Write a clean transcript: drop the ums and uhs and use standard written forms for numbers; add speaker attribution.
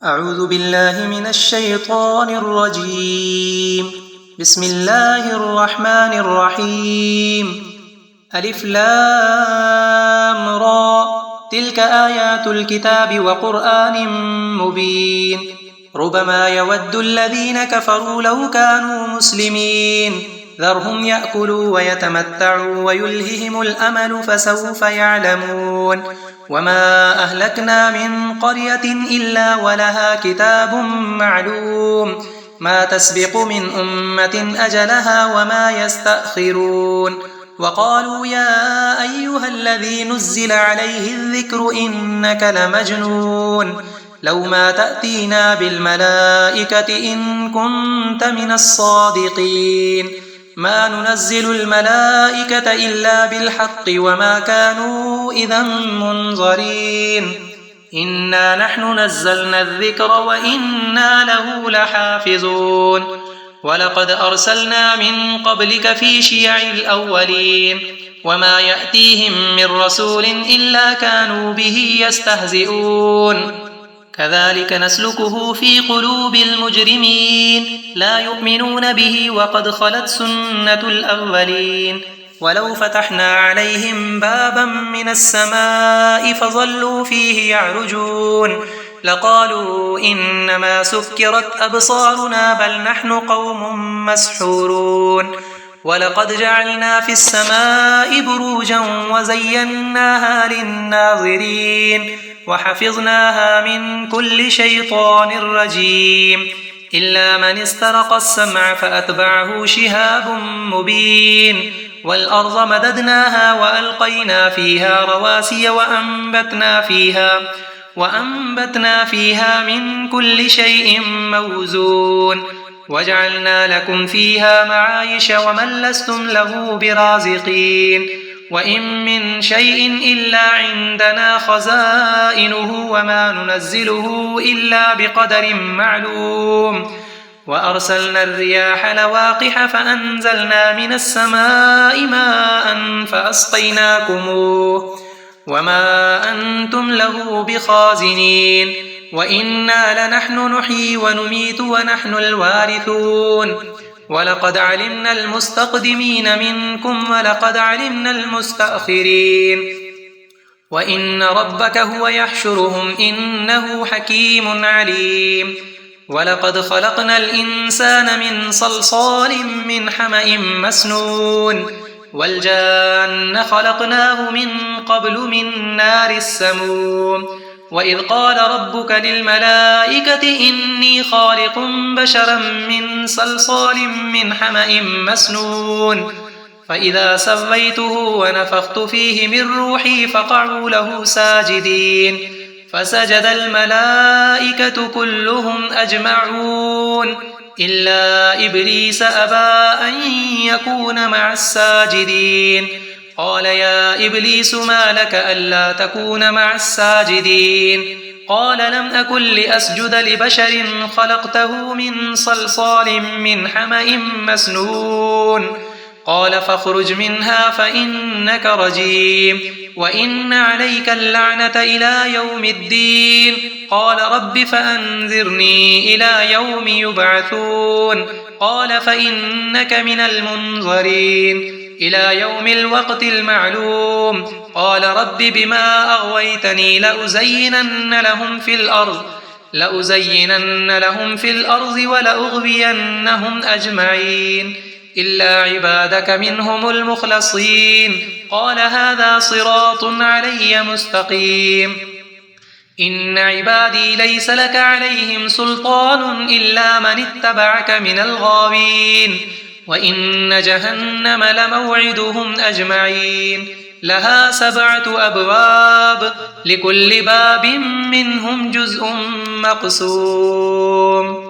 Speaker 1: أعوذ بالله من الشيطان الرجيم. بسم الله الرحمن الرحيم. ألف لام را، تلك آيات الكتاب وقرآن مبين. ربما يود الذين كفروا لو كانوا مسلمين، ذرهم يأكلوا ويتمتعوا ويلههم الأمل فسوف يعلمون. وما أهلكنا من قرية إلا ولها كتاب معلوم، ما تسبق من أمة أجلها وما يستأخرون. وقالوا يا أيها الذي نزل عليه الذكر إنك لمجنون، لو ما تأتينا بالملائكة إن كنت من الصادقين. ما ننزل الملائكة إلا بالحق وما كانوا إذا منظرين. إنا نحن نزلنا الذكر وإنا له لحافظون. ولقد أرسلنا من قبلك في شيع الأولين، وما يأتيهم من رسول إلا كانوا به يستهزئون. كذلك نسلكه في قلوب المجرمين، لا يؤمنون به وقد خلت سنة الأولين. ولو فتحنا عليهم بابا من السماء فظلوا فيه يعرجون لقالوا إنما سكرت أبصارنا بل نحن قوم مسحورون. ولقد جعلنا في السماء بروجا وزيناها للناظرين وحفظناها من كل شيطان رجيم، إلا من استرق السمع فأتبعه شهاب مبين. والأرض مددناها وألقينا فيها رواسي وأنبتنا فيها من كل شيء موزون. وجعلنا لكم فيها معايش ومن لستم له برازقين. وإن من شيء إلا عندنا خزائنه وما ننزله إلا بقدر معلوم. وأرسلنا الرياح لواقح فأنزلنا من السماء ماء فأسقيناكموه وما أنتم له بخازنين. وإنا لنحن نحيي ونميت ونحن الوارثون. ولقد علمنا المستقدمين منكم ولقد علمنا المستأخرين. وإن ربك هو يحشرهم إنه حكيم عليم. ولقد خلقنا الإنسان من صلصال من حمأ مسنون، والجان خلقناه من قبل من نار السموم. وإذ قال ربك للملائكة إني خالق بشرا من صلصال من حمأ مسنون، فإذا سويته ونفخت فيه من روحي فقعوا له ساجدين. فسجد الملائكة كلهم أجمعون إلا إبليس أبى أن يكون مع الساجدين. قال يا إبليس ما لك ألا تكون مع الساجدين؟ قال لم أكن لأسجد لبشر خلقته من صلصال من حمأ مسنون. قال فاخرج منها فإنك رجيم وإن عليك اللعنة إلى يوم الدين. قال رب فأنذرني إلى يوم يبعثون. قال فإنك من المنظرين إلى يوم الوقت المعلوم. قال رب بما أغويتني لأزينن لهم في الأرض ولأغوينهم أجمعين إلا عبادك منهم المخلصين. قال هذا صراط علي مستقيم. إن عبادي ليس لك عليهم سلطان إلا من اتبعك من الغاوين. وإن جهنم لموعدهم أجمعين، لها 7 أبواب لكل باب منهم جزء مقسوم.